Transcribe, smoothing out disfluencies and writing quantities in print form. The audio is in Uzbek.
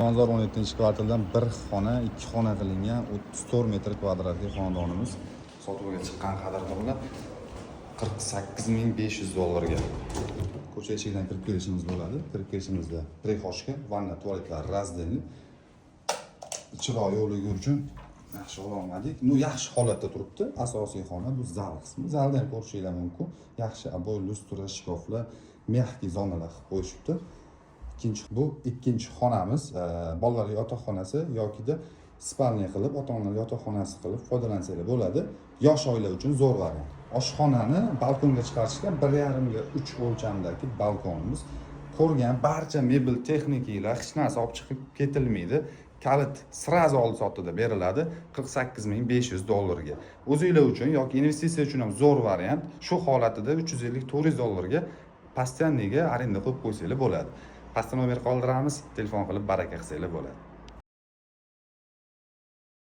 Xonador 17-kvartaldan bir xona, 2 xona qilingan 34 metr kvadratli xonadonimiz sotuvga chiqqan qadrdonlar 48.500 dollarga. Ko'cha eshigidan kirib kelishimiz bo'ladi. Kirib kelishimizda prixoshka, vanna, tualetlar razdelni. Chiroq yo'qligi uchun yaxshi ololmadik. Yaxshi holatda turibdi. Asosiy xona bu zal qismi. Zalda ham ko'rishingiz mumkin. Yaxshi aboy, lustra, shkoflar, mexki zonalar qilib qo'yishibdi. Bu ikkinchi xonamiz, bolalar yotoqxonasi yokida spalniya qilib, ota-onalar yotoqxonasi qilib foydalansanglar bo'ladi. Yosh oila uchun zo'r variant. Oshxonani balkonga chiqarishgan 1,5 ga 3 o'lchamdagi balkonimiz. Ko'rgan barcha mebel texnikalar hech narsa olib chiqib ketilmaydi. Kalit sirazi oldi sotida beriladi 48.500 dollarga. O'zingizlar uchun yoki investitsiya uchun ham zo'r variant. Shu holatida 350-400 dollarga postoyanniga arenda qilib qo'ysanglar bo'ladi. Pastda nomer qoldiramiz, telefon qilib baraka qilsanglar bo'ladi.